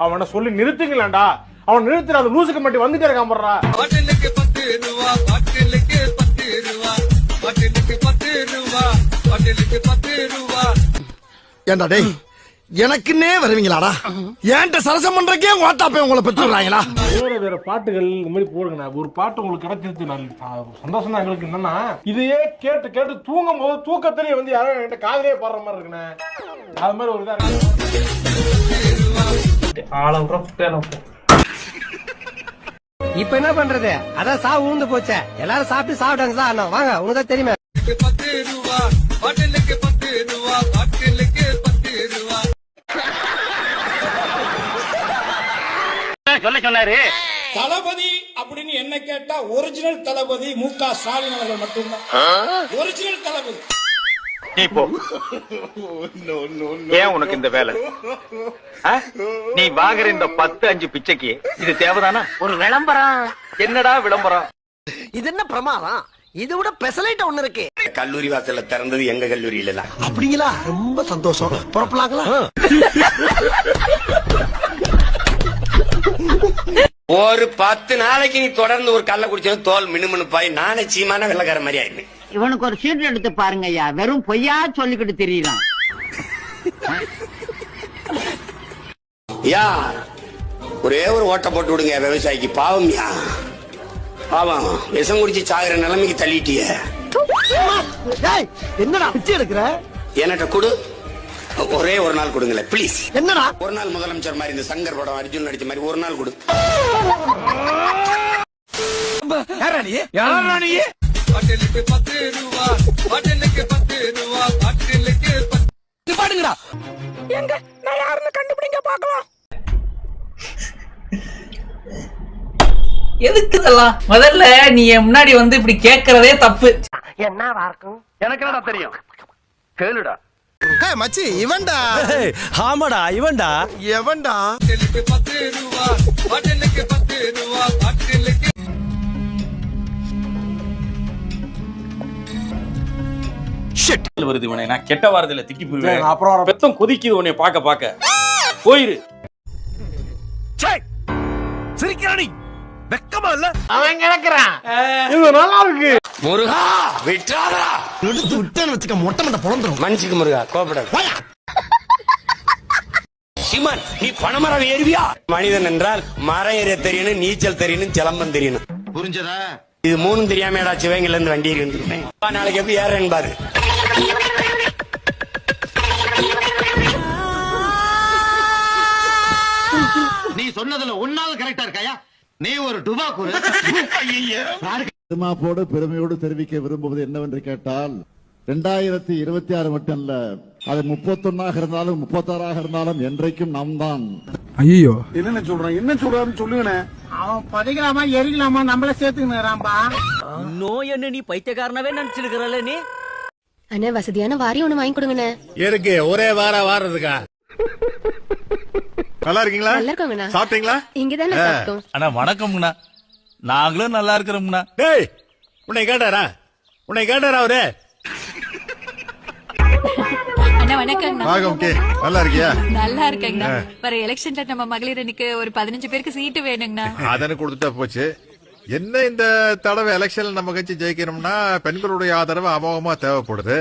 அவனை சொல்லி நிறுத்துங்களேன்டா. அவன் நிறுத்துற அந்த லூசுக்கு மட்டும் வந்துட்டே இருக்கான் போடுறா. பாட்டிலுக்கு 10 ரூபா, பாட்டிலுக்கு 10 ரூபா, பாட்டிலுக்கு 10 ரூபா, பாட்டிலுக்கு 10 ரூபா. ஏண்டா டேய், எனக்குன்னே வருவீங்களாடா? ஏன்ட்ட சரசம் பண்றக்கே ஓட்டாப்பே உங்களை பெற்றுறாங்களா? வேற பாட்டுகள் இந்த மாதிரி போடுங்கண்ணா. ஒரு பாட்டு உங்களுக்கு கிடைச்சிருச்சு, சந்தோஷம் தான் எங்களுக்கு. என்னன்னா இதையே கேட்டு கேட்டு தூங்கும் போது தூக்கத்திலேயே வந்து யாரும் என்கிட்ட காதலே பாடுற மாதிரி இருக்குண்ணே. அது மாதிரி ஒரு இதா இப்ப என்ன பண்றது? அதான் சாவு ஊந்து போச்சே. எல்லாரும் சாப்பிட்டு சாப்பிட்டாங்க சார். வாங்க, உனக்கு தெரியுமா? 10 ரூபா, பாட்டிலுக்கு 10 ரூபா, பாட்டிலுக்கு 10 ரூபா. சொல்ல சொன்னாரு தளபதி அப்படின்னு என்ன கேட்டா ஒரிஜினல் தளபதி மு.க. ஸ்டாலின் அவர்கள் மட்டும்தான் ஒரிஜினல் தளபதி. நீ போ. ஏன் உனக்கு இந்த வேலை? நீ வாங்குற இந்த 10-5 பிச்சைக்கு இது தேவைதானா? ஒரு விளம்பரம். என்னடா விளம்பரம்? இது என்ன பிரமாதம்? இது விட பெசலைட் ஒண்ணு இருக்கு. கல்லூரி வாசல்ல திறந்தது எங்க கல்லூரியில தான். அப்படிங்களா? ரொம்ப சந்தோஷம். புறப்படலாங்களா? ஒரு 10 நாளைக்கு நீ தொடர்ந்து ஒரு கள்ள குடிச்சது தோல் மினுமினுப்பாய் நானே சீமான வெள்ளக்கார மாதிரி ஆயிடுவேன். இவனுக்கு ஒரு சீட் எடுத்து பாருங்க ஐயா, வெறும் பொய்யா சொல்லிக்கிட்டு தெரியலாம். யா ஒரே ஒரு ஓட்ட போட்டு விடுங்க விவசாயிக்கு. பாவம் யா, பாவம். விஷம் குடிச்சு சாகுற நிலைமைக்கு தள்ளிட்டிய. என்னடா பிச்சை எடுக்கிற? என்கிட்ட கொடு, ஒரே ஒரு நாள் கொடுங்களேன் பிளீஸ். என்னடா ஒரு நாள் முதலமைச்சர் மாதிரி இந்த சங்கர் படம் அர்ஜுன் நடிச்ச மாதிரி ஒரு நாள் கொடு. பாட்டிலுக்கு 10 ரூபா, பாட்டிலுக்கு 10 ரூபா, பாட்டிலுக்கு 10. பாடுங்கடா. எங்க நான் யாருன்னு கண்டுபிடிங்க பாக்கலாம். எதுக்கு இதெல்லாம்? முதல்ல நீ முன்னாடி வந்து இப்படி கேக்குறதே தப்பு. என்னவா இருக்கும்? எனக்கு என்னடா தெரியும்? கேளுடா. மச்சி இவன்டா. ஆமாடா இவன்டா. எவன்டா? பாட்டிலுக்கு 10 ரூபா, பாட்டிலுக்கு 10 ரூபா, பாட்டிலுக்கு. வருது உன்னை நான் கெட்ட வாரத்துல திக்கி போயிருவேன். அப்புறம் பெத்தம் கொதிக்குது உன்னை பாக்க பாக்க. போயிரு. சிரிக்கிறானி வெக்கமா இல்ல? அவன் கிடக்குறான். இது நல்லா இருக்கு. முருகா விட்டாரா எடுத்து விட்டேன்னு வச்சுக்க மொட்டை மண்டை பொழந்துரும். மனுஷுக்கு முருகா கோபப்படாத. சீமான் நீ பணமரம் ஏறுவியா? மனிதன் என்றால் மரம் ஏற தெரியணும், நீச்சல் தெரியணும், சிலம்பம் தெரியணும். புரிஞ்சதா? இது 3 தெரியாமடா சிவங்கள்ல இருந்து வண்டி ஏறி வந்துருக்கேன். நாளைக்கு எப்படி ஏறேன்னு பாரு. நீ சொன்னதுல ஒன்னாவது கரெக்டா இருக்காயா? நீ ஒரு டுபாக்கூர். திருமாப்போடு பெருமையோடு தெரிவிக்க விரும்புவது என்னவென்று கேட்டால் 2026 மட்டும் இல்ல, அது 31 இருந்தாலும் 36 இருந்தாலும் என்றைக்கும் நாம் தான். ஐயோ என்ன சொல்றான், என்ன சொல்றான்னு சொல்லுங்கண்ணே. அவன் பதிக்கலாமா எரிக்கலாமா நம்மள சேர்த்துக்கிறான்பா. நோய் என்ன நீ பைத்தியக்காரனவே நினைச்சிருக்கிறல்ல நீ? அண்ணா வசதியான வாரி ஒண்ணு வாங்கி கொடுங்கண்ணே. இருக்கு ஒரே வாரதுக்கா. நல்லா இருக்கீங்களா? நல்லா இருக்கோங்கண்ணா. சாப்பிட்டீங்களா? இங்கதானே சாப்பிட்டோம். அண்ணா வணக்கம்ண்ணா. நாங்களும் நல்லா இருக்கிறோம்ண்ணா. டேய் உன்னை கேட்டாரா அவரு? அண்ணா வணக்கம். நல்லா இருக்கியா? நல்லா இருக்கேங்கண்ணா. வர எலெக்ஷன்ல நம்ம மகளிர் அணிக்கு ஒரு 15 பேருக்கு சீட்டு வேணுங்கண்ணா. அதனை கொடுத்துட்டா போச்சு. என்ன இந்த தடவை எலெக்ஷன்ல நம்ம கட்சி ஜெயிக்கணும்னா பெண்களுடைய ஆதரவு அமோகமா தேவைப்படுது.